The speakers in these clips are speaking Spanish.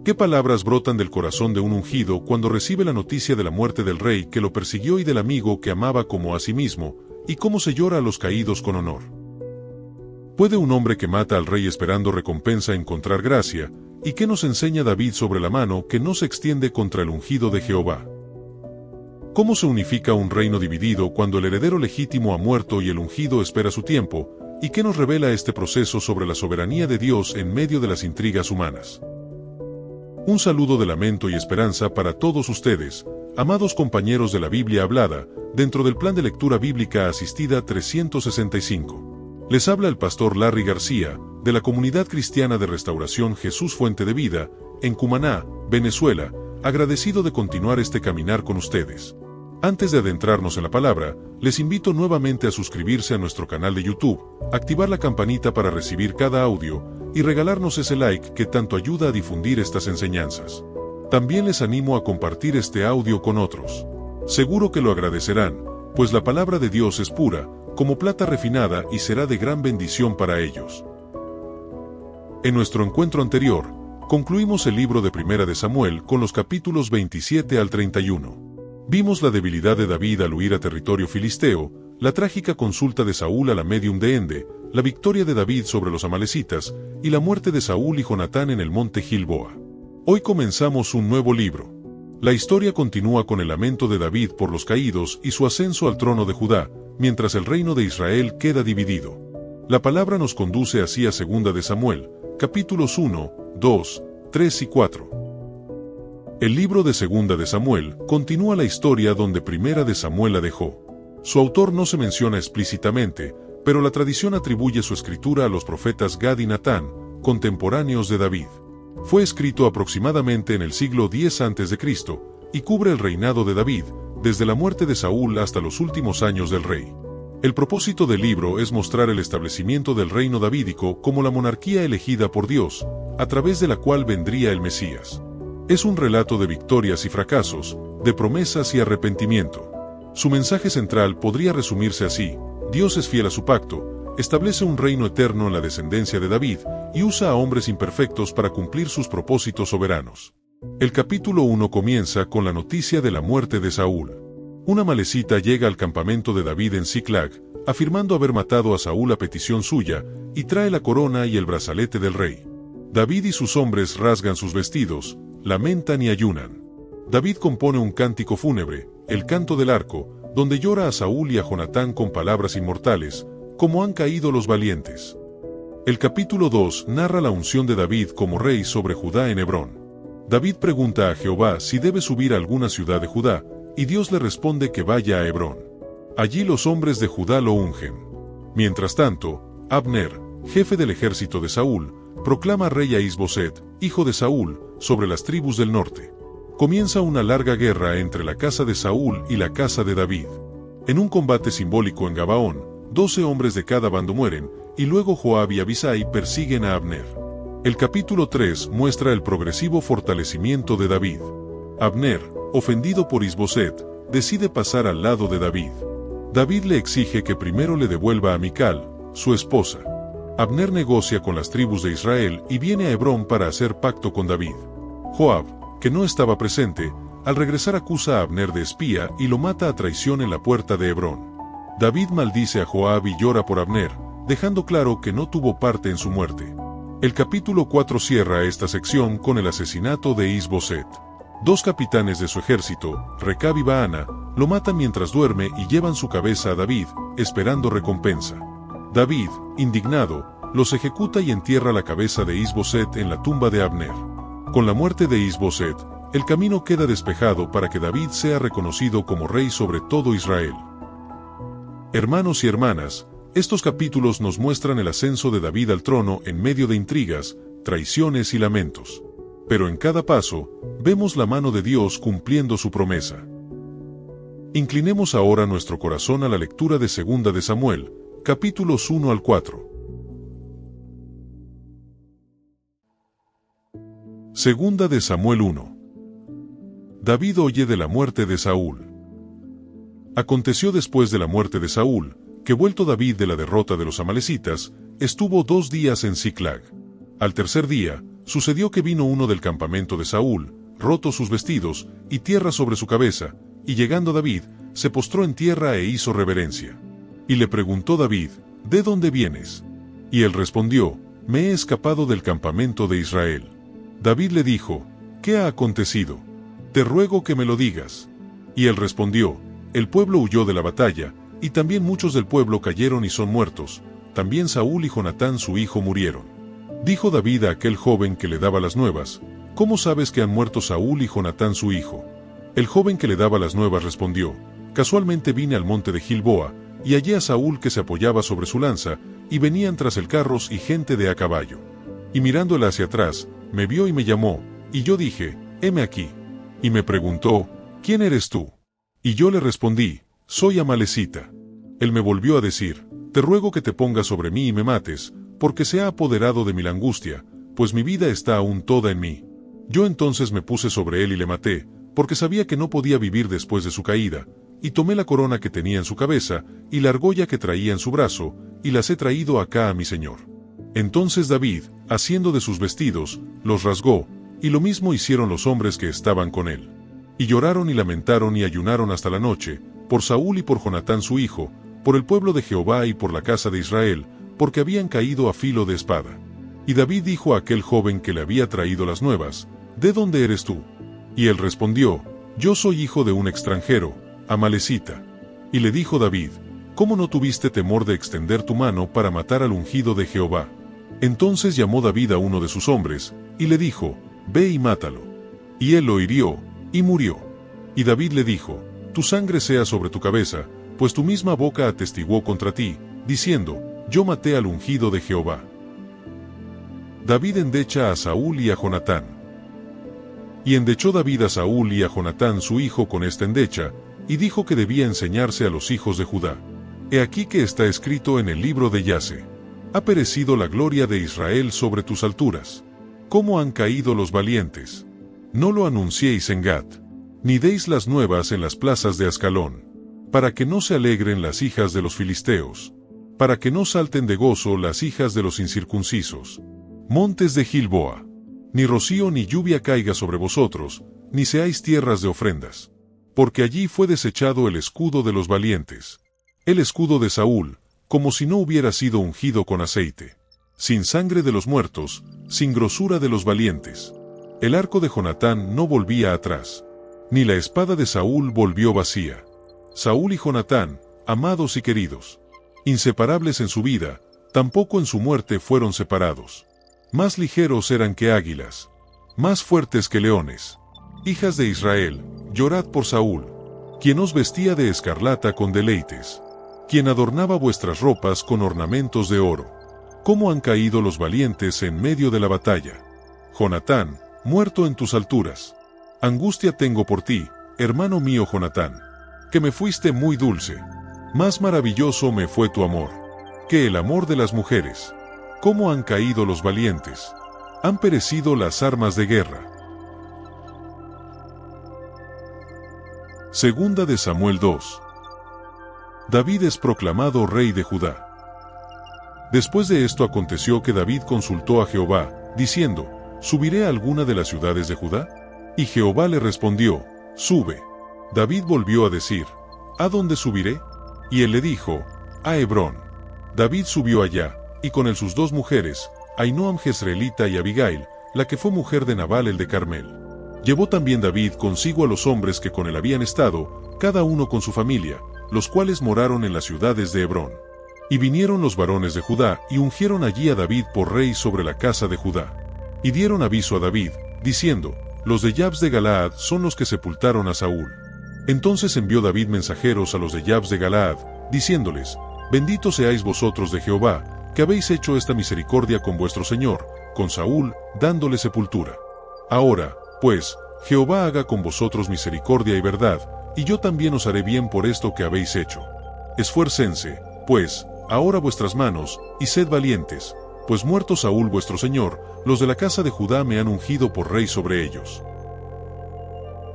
¿Qué palabras brotan del corazón de un ungido cuando recibe la noticia de la muerte del rey que lo persiguió y del amigo que amaba como a sí mismo, y cómo se llora a los caídos con honor? ¿Puede un hombre que mata al rey esperando recompensa encontrar gracia? ¿Y qué nos enseña David sobre la mano que no se extiende contra el ungido de Jehová? ¿Cómo se unifica un reino dividido cuando el heredero legítimo ha muerto y el ungido espera su tiempo? ¿Y qué nos revela este proceso sobre la soberanía de Dios en medio de las intrigas humanas? Un saludo de lamento y esperanza para todos ustedes, amados compañeros de la Biblia hablada, dentro del plan de lectura bíblica asistida 365. Les habla el pastor Larry García, de la Comunidad Cristiana de Restauración Jesús Fuente de Vida, en Cumaná, Venezuela, agradecido de continuar este caminar con ustedes. Antes de adentrarnos en la palabra, les invito nuevamente a suscribirse a nuestro canal de YouTube, activar la campanita para recibir cada audio, y regalarnos ese like que tanto ayuda a difundir estas enseñanzas. También les animo a compartir este audio con otros. Seguro que lo agradecerán, pues la palabra de Dios es pura, como plata refinada y será de gran bendición para ellos. En nuestro encuentro anterior, concluimos el libro de Primera de Samuel con los capítulos 27 al 31. Vimos la debilidad de David al huir a territorio filisteo, la trágica consulta de Saúl a la médium de Ende, la victoria de David sobre los amalecitas, y la muerte de Saúl y Jonatán en el monte Gilboa. Hoy comenzamos un nuevo libro. La historia continúa con el lamento de David por los caídos y su ascenso al trono de Judá, mientras el reino de Israel queda dividido. La palabra nos conduce así a Segunda de Samuel, capítulos 1, 2, 3 y 4. El libro de Segunda de Samuel continúa la historia donde Primera de Samuel la dejó. Su autor no se menciona explícitamente, pero la tradición atribuye su escritura a los profetas Gad y Natán, contemporáneos de David. Fue escrito aproximadamente en el siglo X a.C. y cubre el reinado de David, desde la muerte de Saúl hasta los últimos años del rey. El propósito del libro es mostrar el establecimiento del reino davídico como la monarquía elegida por Dios, a través de la cual vendría el Mesías. Es un relato de victorias y fracasos, de promesas y arrepentimiento. Su mensaje central podría resumirse así: Dios es fiel a su pacto, establece un reino eterno en la descendencia de David, y usa a hombres imperfectos para cumplir sus propósitos soberanos. El capítulo 1 comienza con la noticia de la muerte de Saúl. Una amalecita llega al campamento de David en Ziklag, afirmando haber matado a Saúl a petición suya, y trae la corona y el brazalete del rey. David y sus hombres rasgan sus vestidos, lamentan y ayunan. David compone un cántico fúnebre, el canto del arco, donde llora a Saúl y a Jonatán con palabras inmortales, como han caído los valientes. El capítulo 2 narra la unción de David como rey sobre Judá en Hebrón. David pregunta a Jehová si debe subir a alguna ciudad de Judá, y Dios le responde que vaya a Hebrón. Allí los hombres de Judá lo ungen. Mientras tanto, Abner, jefe del ejército de Saúl, proclama rey a Isboset, hijo de Saúl, sobre las tribus del norte. Comienza una larga guerra entre la casa de Saúl y la casa de David. En un combate simbólico en Gabaón, 12 hombres de cada bando mueren, y luego Joab y Abisai persiguen a Abner. El capítulo 3 muestra el progresivo fortalecimiento de David. Abner, ofendido por Isboset, decide pasar al lado de David. David le exige que primero le devuelva a Mical, su esposa. Abner negocia con las tribus de Israel y viene a Hebrón para hacer pacto con David. Joab, que no estaba presente, al regresar acusa a Abner de espía y lo mata a traición en la puerta de Hebrón. David maldice a Joab y llora por Abner, dejando claro que no tuvo parte en su muerte. El capítulo 4 cierra esta sección con el asesinato de Isboset. 2 capitanes de su ejército, Recab y Baana, lo matan mientras duerme y llevan su cabeza a David, esperando recompensa. David, indignado, los ejecuta y entierra la cabeza de Isboset en la tumba de Abner. Con la muerte de Isboset, el camino queda despejado para que David sea reconocido como rey sobre todo Israel. Hermanos y hermanas, estos capítulos nos muestran el ascenso de David al trono en medio de intrigas, traiciones y lamentos. Pero en cada paso, vemos la mano de Dios cumpliendo su promesa. Inclinemos ahora nuestro corazón a la lectura de Segunda de Samuel, capítulos 1 al 4. Segunda de Samuel 1. David oye de la muerte de Saúl. Aconteció después de la muerte de Saúl, que vuelto David de la derrota de los amalecitas, estuvo 2 días en Ziklag. Al tercer día, Sucedió que vino uno del campamento de Saúl, rotos sus vestidos, y tierra sobre su cabeza, y llegando David, se postró en tierra e hizo reverencia. Y le preguntó David, ¿de dónde vienes? Y él respondió, me he escapado del campamento de Israel. David le dijo, ¿qué ha acontecido? Te ruego que me lo digas. Y él respondió, el pueblo huyó de la batalla, y también muchos del pueblo cayeron y son muertos, también Saúl y Jonatán su hijo murieron. Dijo David a aquel joven que le daba las nuevas, ¿cómo sabes que han muerto Saúl y Jonatán su hijo? El joven que le daba las nuevas respondió, casualmente vine al monte de Gilboa, y hallé a Saúl que se apoyaba sobre su lanza, y venían tras él carros y gente de a caballo. Y mirando él hacia atrás, me vio y me llamó, y yo dije, heme aquí. Y me preguntó, ¿quién eres tú? Y yo le respondí, soy amalecita. Él me volvió a decir, te ruego que te pongas sobre mí y me mates, porque se ha apoderado de mí la angustia, pues mi vida está aún toda en mí. Yo entonces me puse sobre él y le maté, porque sabía que no podía vivir después de su caída, y tomé la corona que tenía en su cabeza, y la argolla que traía en su brazo, y las he traído acá a mi señor. Entonces David, haciendo de sus vestidos, los rasgó, y lo mismo hicieron los hombres que estaban con él. Y lloraron y lamentaron y ayunaron hasta la noche, por Saúl y por Jonatán su hijo, por el pueblo de Jehová y por la casa de Israel, porque habían caído a filo de espada. Y David dijo a aquel joven que le había traído las nuevas, ¿de dónde eres tú? Y él respondió, yo soy hijo de un extranjero, amalecita. Y le dijo David, ¿cómo no tuviste temor de extender tu mano para matar al ungido de Jehová? Entonces llamó David a uno de sus hombres, y le dijo, ve y mátalo. Y él lo hirió, y murió. Y David le dijo, tu sangre sea sobre tu cabeza, pues tu misma boca atestiguó contra ti, diciendo, yo maté al ungido de Jehová. David endecha a Saúl y a Jonatán. Y endechó David a Saúl y a Jonatán su hijo con esta endecha, y dijo que debía enseñarse a los hijos de Judá. He aquí que está escrito en el libro de Yase. Ha perecido la gloria de Israel sobre tus alturas. ¿Cómo han caído los valientes? No lo anunciéis en Gat, ni deis las nuevas en las plazas de Ascalón, para que no se alegren las hijas de los filisteos, para que no salten de gozo las hijas de los incircuncisos. Montes de Gilboa, ni rocío ni lluvia caiga sobre vosotros, ni seáis tierras de ofrendas, porque allí fue desechado el escudo de los valientes, el escudo de Saúl, como si no hubiera sido ungido con aceite, sin sangre de los muertos, sin grosura de los valientes. El arco de Jonatán no volvía atrás, ni la espada de Saúl volvió vacía. Saúl y Jonatán, amados y queridos, inseparables en su vida, tampoco en su muerte fueron separados. Más ligeros eran que águilas, más fuertes que leones. Hijas de Israel, llorad por Saúl, quien os vestía de escarlata con deleites, quien adornaba vuestras ropas con ornamentos de oro. ¿Cómo han caído los valientes en medio de la batalla? Jonatán, muerto en tus alturas. Angustia tengo por ti, hermano mío Jonatán, que me fuiste muy dulce. Más maravilloso me fue tu amor que el amor de las mujeres. ¿Cómo han caído los valientes? Han perecido las armas de guerra. Segunda de Samuel 2. David es proclamado rey de Judá. Después de esto aconteció que David consultó a Jehová, diciendo, ¿subiré a alguna de las ciudades de Judá? Y Jehová le respondió, sube. David volvió a decir, ¿a dónde subiré? Y él le dijo, a Hebrón. David subió allá, y con él sus dos mujeres, Ahinoam Jezreelita y Abigail, la que fue mujer de Nabal el de Carmel. Llevó también David consigo a los hombres que con él habían estado, cada uno con su familia, los cuales moraron en las ciudades de Hebrón. Y vinieron los varones de Judá, y ungieron allí a David por rey sobre la casa de Judá. Y dieron aviso a David, diciendo, los de Jabs de Galaad son los que sepultaron a Saúl. Entonces envió David mensajeros a los de Jabs de Galaad, diciéndoles, benditos seáis vosotros de Jehová, que habéis hecho esta misericordia con vuestro señor, con Saúl, dándole sepultura. Ahora, pues, Jehová haga con vosotros misericordia y verdad, y yo también os haré bien por esto que habéis hecho. Esfuércense, pues, ahora vuestras manos, y sed valientes, pues muerto Saúl vuestro señor, los de la casa de Judá me han ungido por rey sobre ellos.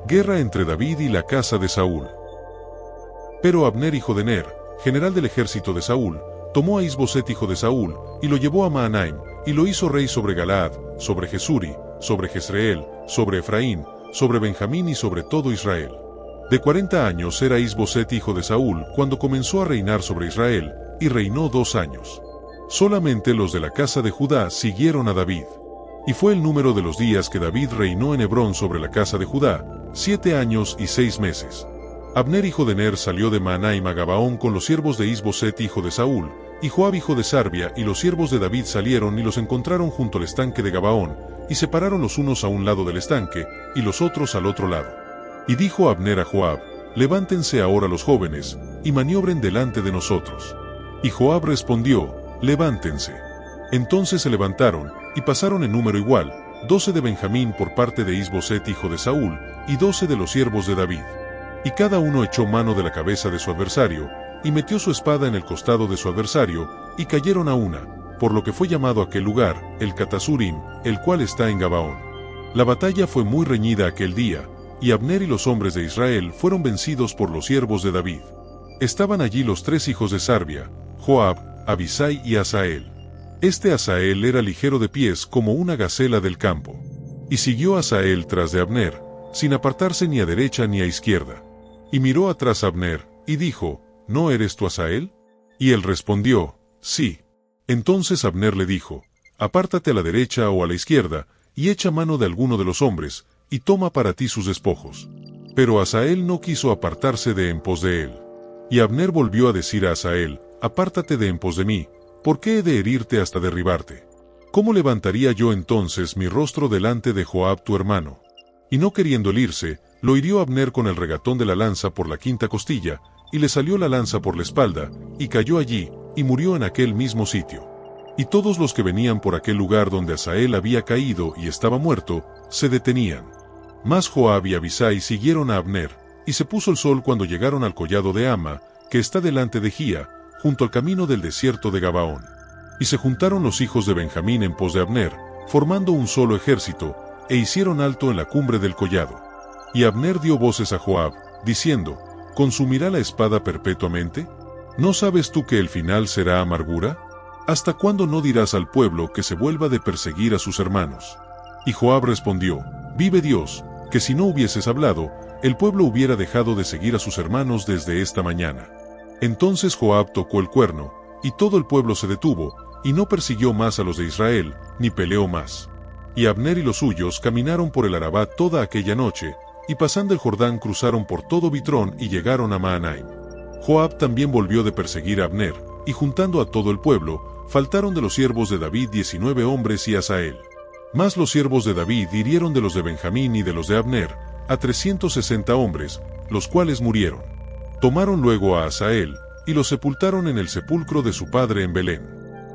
Guerra entre David y la casa de Saúl. Pero Abner hijo de Ner, general del ejército de Saúl, tomó a Isboset hijo de Saúl, y lo llevó a Mahanaim, y lo hizo rey sobre Galaad, sobre Jesuri, sobre Jezreel, sobre Efraín, sobre Benjamín y sobre todo Israel. De 40 años era Is-Boset hijo de Saúl cuando comenzó a reinar sobre Israel, y reinó 2 años. Solamente los de la casa de Judá siguieron a David. Y fue el número de los días que David reinó en Hebrón sobre la casa de Judá, 7 años y 6 meses. Abner hijo de Ner salió de Mahanaim a Gabaón con los siervos de Is-Boset hijo de Saúl, y Joab hijo de Sarbia y los siervos de David salieron y los encontraron junto al estanque de Gabaón, y separaron los unos a un lado del estanque, y los otros al otro lado. Y dijo Abner a Joab: levántense ahora los jóvenes, y maniobren delante de nosotros. Y Joab respondió: levántense. Entonces se levantaron, y pasaron en número igual, 12 de Benjamín por parte de Is-Boset hijo de Saúl, y 12 de los siervos de David. Y cada uno echó mano de la cabeza de su adversario, y metió su espada en el costado de su adversario, y cayeron a una, por lo que fue llamado aquel lugar, el Catasurim, el cual está en Gabaón. La batalla fue muy reñida aquel día, y Abner y los hombres de Israel fueron vencidos por los siervos de David. Estaban allí los 3 hijos de Sarbia, Joab, Abisai y Asael. Este Asael era ligero de pies como una gacela del campo. Y siguió Asael tras de Abner, sin apartarse ni a derecha ni a izquierda. Y miró atrás a Abner, y dijo: ¿no eres tú Asael? Y él respondió: sí. Entonces Abner le dijo: apártate a la derecha o a la izquierda, y echa mano de alguno de los hombres, y toma para ti sus despojos. Pero Asael no quiso apartarse de en pos de él. Y Abner volvió a decir a Asael: apártate de en pos de mí, ¿por qué he de herirte hasta derribarte? ¿Cómo levantaría yo entonces mi rostro delante de Joab tu hermano? Y no queriendo él irse, lo hirió Abner con el regatón de la lanza por la quinta costilla, y le salió la lanza por la espalda, y cayó allí, y murió en aquel mismo sitio. Y todos los que venían por aquel lugar donde Asael había caído y estaba muerto, se detenían. Mas Joab y Abisai siguieron a Abner, y se puso el sol cuando llegaron al collado de Ama, que está delante de Gía, junto al camino del desierto de Gabaón. Y se juntaron los hijos de Benjamín en pos de Abner, formando un solo ejército, e hicieron alto en la cumbre del collado. Y Abner dio voces a Joab, diciendo: ¿consumirá la espada perpetuamente? ¿No sabes tú que el final será amargura? ¿Hasta cuándo no dirás al pueblo que se vuelva de perseguir a sus hermanos? Y Joab respondió: vive Dios, que si no hubieses hablado, el pueblo hubiera dejado de seguir a sus hermanos desde esta mañana. Entonces Joab tocó el cuerno, y todo el pueblo se detuvo, y no persiguió más a los de Israel, ni peleó más. Y Abner y los suyos caminaron por el Arabá toda aquella noche, y pasando el Jordán cruzaron por todo Bitrón y llegaron a Mahanaim. Joab también volvió de perseguir a Abner, y juntando a todo el pueblo, faltaron de los siervos de David 19 hombres y Asael. Mas los siervos de David hirieron de los de Benjamín y de los de Abner, a 360 hombres, los cuales murieron. Tomaron luego a Asael, y lo sepultaron en el sepulcro de su padre en Belén.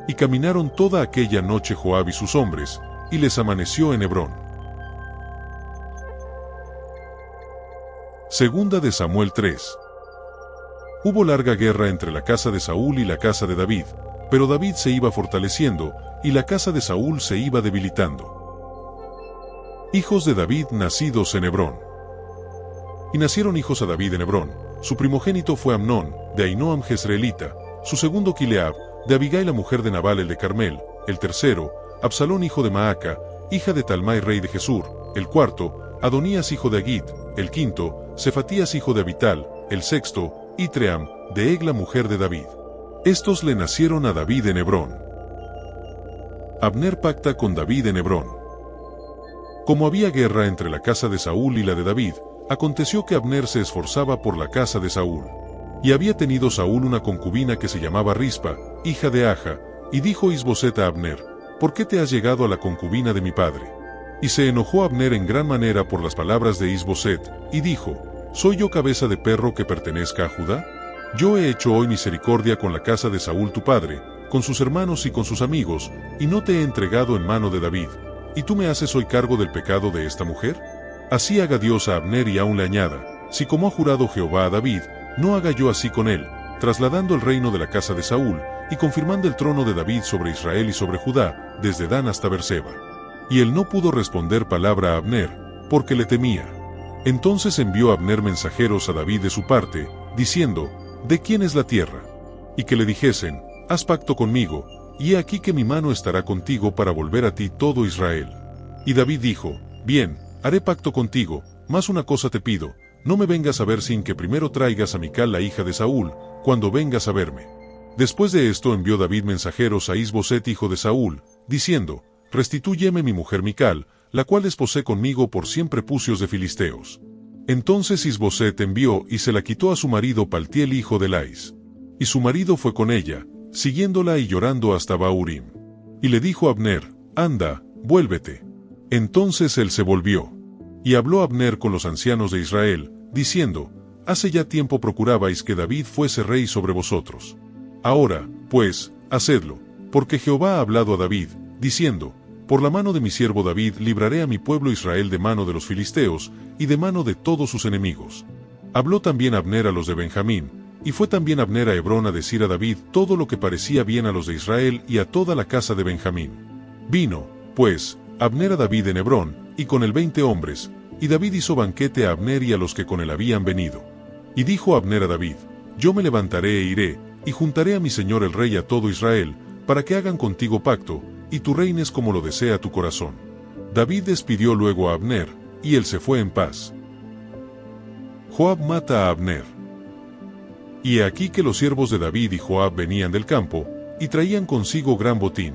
Y caminaron toda aquella noche Joab y sus hombres, y les amaneció en Hebrón. Segunda de Samuel 3. Hubo larga guerra entre la casa de Saúl y la casa de David, pero David se iba fortaleciendo, y la casa de Saúl se iba debilitando. Hijos de David nacidos en Hebrón. Y nacieron hijos a David en Hebrón. Su primogénito fue Amnón, de Ahinoam Jezreelita; su segundo Kileab, de Abigail la mujer de Nabal el de Carmel; el tercero, Absalón hijo de Maaca, hija de Talmai rey de Gesur; el cuarto, Adonías hijo de Agit; el quinto, Cefatías hijo de Abital; el sexto, Itream, de Egla mujer de David. Estos le nacieron a David en Hebrón. Abner pacta con David en Hebrón. Como había guerra entre la casa de Saúl y la de David, aconteció que Abner se esforzaba por la casa de Saúl. Y había tenido Saúl una concubina que se llamaba Rispa, hija de Aja, y dijo Is-Boset a Abner: ¿por qué te has llegado a la concubina de mi padre? Y se enojó Abner en gran manera por las palabras de Is-Boset, y dijo: ¿soy yo cabeza de perro que pertenezca a Judá? Yo he hecho hoy misericordia con la casa de Saúl tu padre, con sus hermanos y con sus amigos, y no te he entregado en mano de David, ¿y tú me haces hoy cargo del pecado de esta mujer? Así haga Dios a Abner y aún le añada: si como ha jurado Jehová a David, no haga yo así con él, trasladando el reino de la casa de Saúl, y confirmando el trono de David sobre Israel y sobre Judá, desde Dan hasta Berseba. Y él no pudo responder palabra a Abner, porque le temía. Entonces envió Abner mensajeros a David de su parte, diciendo: ¿de quién es la tierra? Y que le dijesen: haz pacto conmigo, y he aquí que mi mano estará contigo para volver a ti todo Israel. Y David dijo, bien, haré pacto contigo, mas una cosa te pido, no me vengas a ver sin que primero traigas a Mical la hija de Saúl, cuando vengas a verme. Después de esto envió David mensajeros a Is-Boset hijo de Saúl, diciendo, restitúyeme mi mujer Mical, la cual desposé conmigo por 100 prepucios de filisteos. Entonces Is-Boset envió y se la quitó a su marido Paltiel hijo de Lais. Y su marido fue con ella, siguiéndola y llorando hasta Bahurim. Y le dijo a Abner, anda, vuélvete. Entonces él se volvió. Y habló Abner con los ancianos de Israel, diciendo, hace ya tiempo procurabais que David fuese rey sobre vosotros. Ahora, pues, hacedlo, porque Jehová ha hablado a David, diciendo, por la mano de mi siervo David libraré a mi pueblo Israel de mano de los filisteos, y de mano de todos sus enemigos. Habló también Abner a los de Benjamín, y fue también Abner a Hebrón a decir a David todo lo que parecía bien a los de Israel y a toda la casa de Benjamín. Vino, pues, Abner a David en Hebrón, y con él 20 hombres, y David hizo banquete a Abner y a los que con él habían venido. Y dijo Abner a David, yo me levantaré e iré, y juntaré a mi señor el rey a todo Israel, para que hagan contigo pacto, y tú reines como lo desea tu corazón. David despidió luego a Abner, y él se fue en paz. Joab mata a Abner. Y he aquí que los siervos de David y Joab venían del campo, y traían consigo gran botín.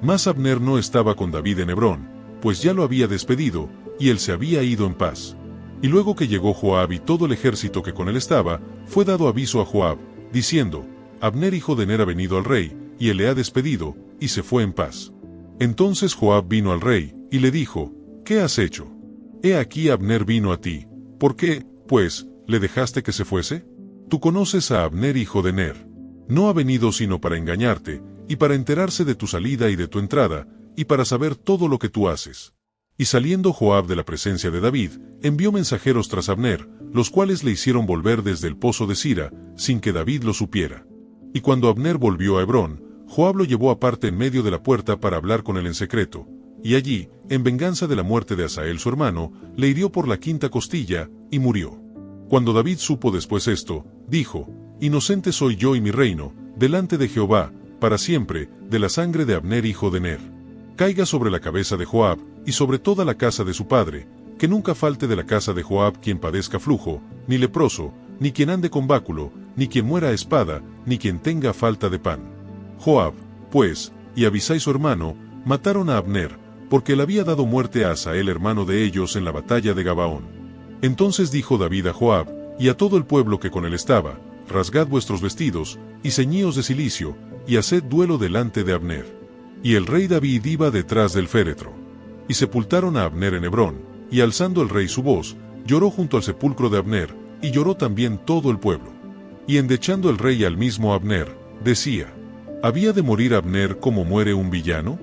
Mas Abner no estaba con David en Hebrón, pues ya lo había despedido, y él se había ido en paz. Y luego que llegó Joab y todo el ejército que con él estaba, fue dado aviso a Joab, diciendo, Abner hijo de Ner ha venido al rey, y él le ha despedido, y se fue en paz. Entonces Joab vino al rey, y le dijo, ¿qué has hecho? He aquí Abner vino a ti, ¿por qué, pues, le dejaste que se fuese? Tú conoces a Abner hijo de Ner. No ha venido sino para engañarte, y para enterarse de tu salida y de tu entrada, y para saber todo lo que tú haces. Y saliendo Joab de la presencia de David, envió mensajeros tras Abner, los cuales le hicieron volver desde el pozo de Sira, sin que David lo supiera. Y cuando Abner volvió a Hebrón, Joab lo llevó aparte en medio de la puerta para hablar con él en secreto, y allí, en venganza de la muerte de Asael su hermano, le hirió por la 5ª costilla, y murió. Cuando David supo después esto, dijo, inocente soy yo y mi reino, delante de Jehová, para siempre, de la sangre de Abner hijo de Ner. Caiga sobre la cabeza de Joab, y sobre toda la casa de su padre, que nunca falte de la casa de Joab quien padezca flujo, ni leproso, ni quien ande con báculo, ni quien muera a espada, ni quien tenga falta de pan. Joab, pues, y Abisai su hermano, mataron a Abner, porque él había dado muerte a Asael hermano de ellos en la batalla de Gabaón. Entonces dijo David a Joab, y a todo el pueblo que con él estaba, rasgad vuestros vestidos, y ceñíos de cilicio, y haced duelo delante de Abner. Y el rey David iba detrás del féretro. Y sepultaron a Abner en Hebrón, y alzando el rey su voz, lloró junto al sepulcro de Abner, y lloró también todo el pueblo. Y endechando el rey al mismo Abner, decía, ¿había de morir Abner como muere un villano?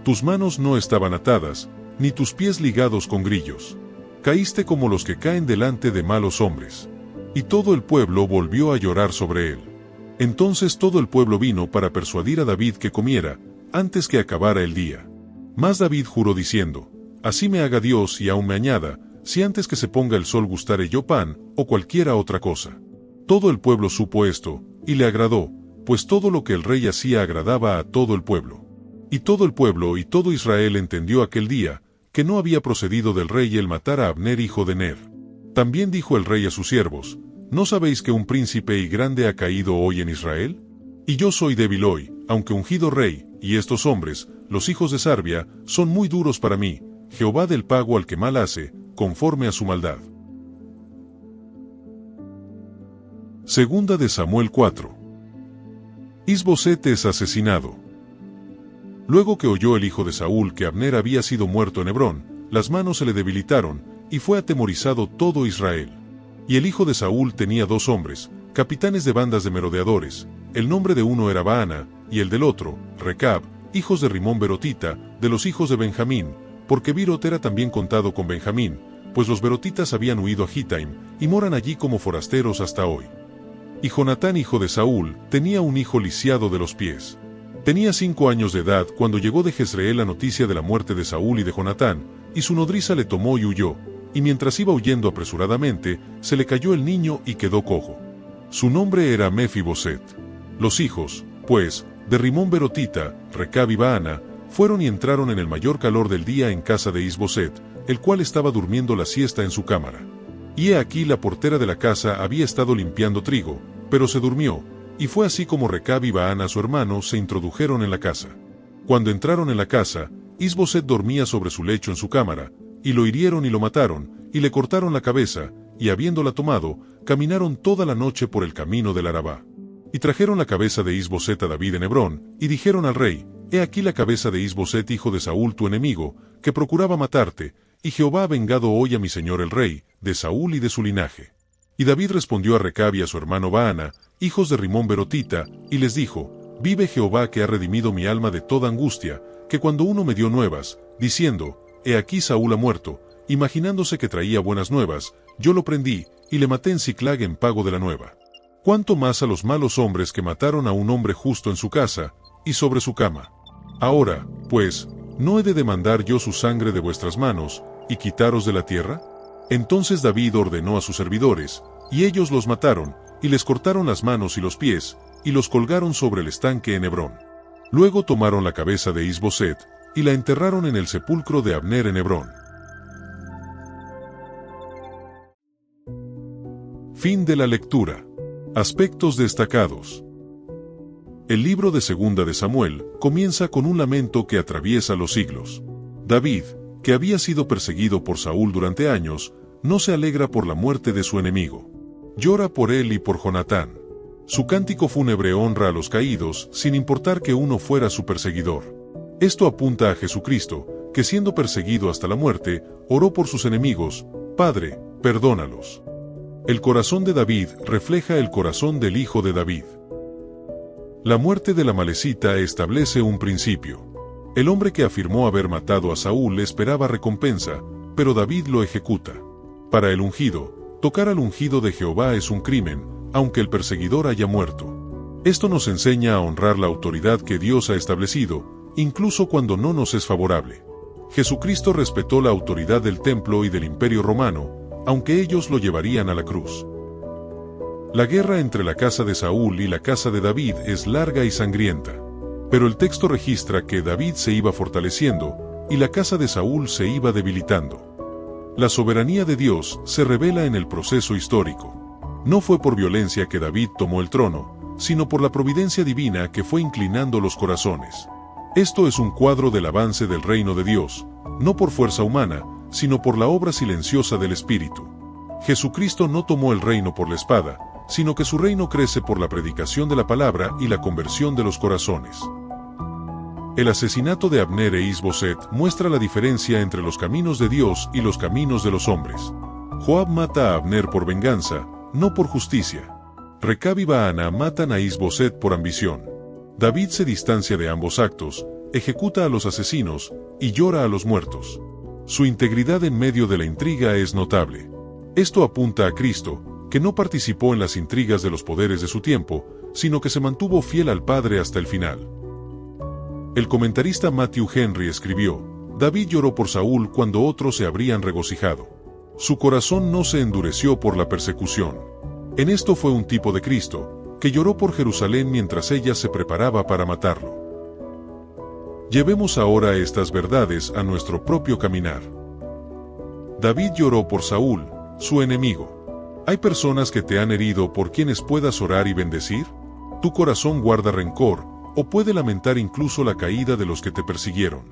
Tus manos no estaban atadas, ni tus pies ligados con grillos. Caíste como los que caen delante de malos hombres. Y todo el pueblo volvió a llorar sobre él. Entonces todo el pueblo vino para persuadir a David que comiera, antes que acabara el día. Mas David juró diciendo, así me haga Dios y aún me añada, si antes que se ponga el sol gustare yo pan, o cualquiera otra cosa. Todo el pueblo supo esto, y le agradó, pues todo lo que el rey hacía agradaba a todo el pueblo. Y todo el pueblo y todo Israel entendió aquel día, que no había procedido del rey el matar a Abner hijo de Ner. También dijo el rey a sus siervos, ¿no sabéis que un príncipe y grande ha caído hoy en Israel? Y yo soy débil hoy, aunque ungido rey, y estos hombres, los hijos de Sarbia, son muy duros para mí, Jehová del pago al que mal hace, conforme a su maldad. Segunda de Samuel 4. Is-Boset es asesinado. Luego que oyó el hijo de Saúl que Abner había sido muerto en Hebrón, las manos se le debilitaron, y fue atemorizado todo Israel. Y el hijo de Saúl tenía 2 hombres, capitanes de bandas de merodeadores, el nombre de uno era Baana, y el del otro, Recab, hijos de Rimón Berotita, de los hijos de Benjamín, porque Birot era también contado con Benjamín, pues los berotitas habían huido a Gittaim, y moran allí como forasteros hasta hoy. Y Jonatán hijo de Saúl, tenía un hijo lisiado de los pies. Tenía 5 años de edad cuando llegó de Jezreel la noticia de la muerte de Saúl y de Jonatán, y su nodriza le tomó y huyó, y mientras iba huyendo apresuradamente, se le cayó el niño y quedó cojo. Su nombre era Mefiboset. Los hijos, pues, de Rimón Berotita, Recab y Baana, fueron y entraron en el mayor calor del día en casa de Is-Boset, el cual estaba durmiendo la siesta en su cámara. Y he aquí la portera de la casa había estado limpiando trigo, pero se durmió, y fue así como Recab y Baana su hermano se introdujeron en la casa. Cuando entraron en la casa, Is-Boset dormía sobre su lecho en su cámara, y lo hirieron y lo mataron, y le cortaron la cabeza, y habiéndola tomado, caminaron toda la noche por el camino del Arabá. Y trajeron la cabeza de Is-Boset a David en Hebrón, y dijeron al rey: He aquí la cabeza de Is-Boset hijo de Saúl tu enemigo, que procuraba matarte, y Jehová ha vengado hoy a mi señor el rey, de Saúl y de su linaje. Y David respondió a Recab y a su hermano Baana, hijos de Rimón Berotita, y les dijo: Vive Jehová que ha redimido mi alma de toda angustia, que cuando uno me dio nuevas, diciendo: He aquí Saúl ha muerto, imaginándose que traía buenas nuevas, yo lo prendí, y le maté en Siclag en pago de la nueva. Cuánto más a los malos hombres que mataron a un hombre justo en su casa, y sobre su cama. Ahora, pues, ¿no he de demandar yo su sangre de vuestras manos, y quitaros de la tierra? Entonces David ordenó a sus servidores, y ellos los mataron, y les cortaron las manos y los pies, y los colgaron sobre el estanque en Hebrón. Luego tomaron la cabeza de Is-Boset, y la enterraron en el sepulcro de Abner en Hebrón. Fin de la lectura. Aspectos destacados. El libro de Segunda de Samuel comienza con un lamento que atraviesa los siglos. David, que había sido perseguido por Saúl durante años, no se alegra por la muerte de su enemigo. Llora por él y por Jonatán. Su cántico fúnebre honra a los caídos, sin importar que uno fuera su perseguidor. Esto apunta a Jesucristo, que siendo perseguido hasta la muerte, oró por sus enemigos: Padre, perdónalos. El corazón de David refleja el corazón del Hijo de David. La muerte de la Amalecita establece un principio. El hombre que afirmó haber matado a Saúl esperaba recompensa, pero David lo ejecuta. Para el ungido, tocar al ungido de Jehová es un crimen, aunque el perseguidor haya muerto. Esto nos enseña a honrar la autoridad que Dios ha establecido, incluso cuando no nos es favorable. Jesucristo respetó la autoridad del templo y del imperio romano, aunque ellos lo llevarían a la cruz. La guerra entre la casa de Saúl y la casa de David es larga y sangrienta. Pero el texto registra que David se iba fortaleciendo, y la casa de Saúl se iba debilitando. La soberanía de Dios se revela en el proceso histórico. No fue por violencia que David tomó el trono, sino por la providencia divina que fue inclinando los corazones. Esto es un cuadro del avance del reino de Dios, no por fuerza humana, sino por la obra silenciosa del Espíritu. Jesucristo no tomó el reino por la espada, sino que su reino crece por la predicación de la palabra y la conversión de los corazones. El asesinato de Abner e Is-Boset muestra la diferencia entre los caminos de Dios y los caminos de los hombres. Joab mata a Abner por venganza, no por justicia. Recab y Baana matan a Is-Boset por ambición. David se distancia de ambos actos, ejecuta a los asesinos, y llora a los muertos. Su integridad en medio de la intriga es notable. Esto apunta a Cristo, que no participó en las intrigas de los poderes de su tiempo, sino que se mantuvo fiel al Padre hasta el final. El comentarista Matthew Henry escribió: David lloró por Saúl cuando otros se habrían regocijado. Su corazón no se endureció por la persecución. En esto fue un tipo de Cristo, que lloró por Jerusalén mientras ella se preparaba para matarlo. Llevemos ahora estas verdades a nuestro propio caminar. David lloró por Saúl, su enemigo. ¿Hay personas que te han herido por quienes puedas orar y bendecir? ¿Tu corazón guarda rencor, o puede lamentar incluso la caída de los que te persiguieron?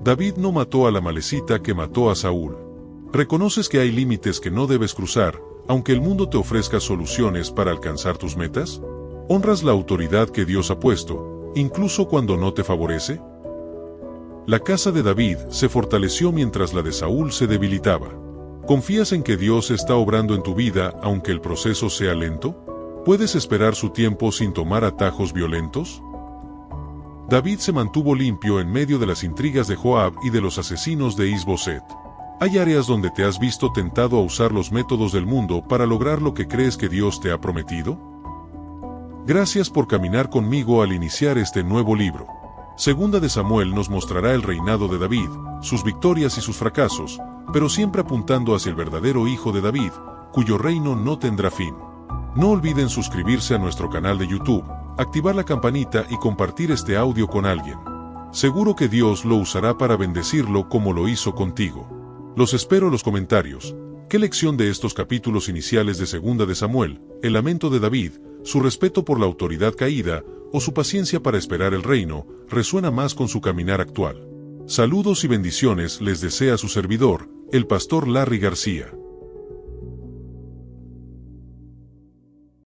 David no mató a la Amalecita que mató a Saúl. ¿Reconoces que hay límites que no debes cruzar, aunque el mundo te ofrezca soluciones para alcanzar tus metas? ¿Honras la autoridad que Dios ha puesto, incluso cuando no te favorece? La casa de David se fortaleció mientras la de Saúl se debilitaba. ¿Confías en que Dios está obrando en tu vida aunque el proceso sea lento? ¿Puedes esperar su tiempo sin tomar atajos violentos? David se mantuvo limpio en medio de las intrigas de Joab y de los asesinos de Is-Boset. ¿Hay áreas donde te has visto tentado a usar los métodos del mundo para lograr lo que crees que Dios te ha prometido? Gracias por caminar conmigo al iniciar este nuevo libro. Segunda de Samuel nos mostrará el reinado de David, sus victorias y sus fracasos, pero siempre apuntando hacia el verdadero hijo de David, cuyo reino no tendrá fin. No olviden suscribirse a nuestro canal de YouTube, activar la campanita y compartir este audio con alguien. Seguro que Dios lo usará para bendecirlo como lo hizo contigo. Los espero en los comentarios. ¿Qué lección de estos capítulos iniciales de Segunda de Samuel, el lamento de David, su respeto por la autoridad caída, o su paciencia para esperar el reino, resuena más con su caminar actual? Saludos y bendiciones les desea su servidor, el pastor Larry García.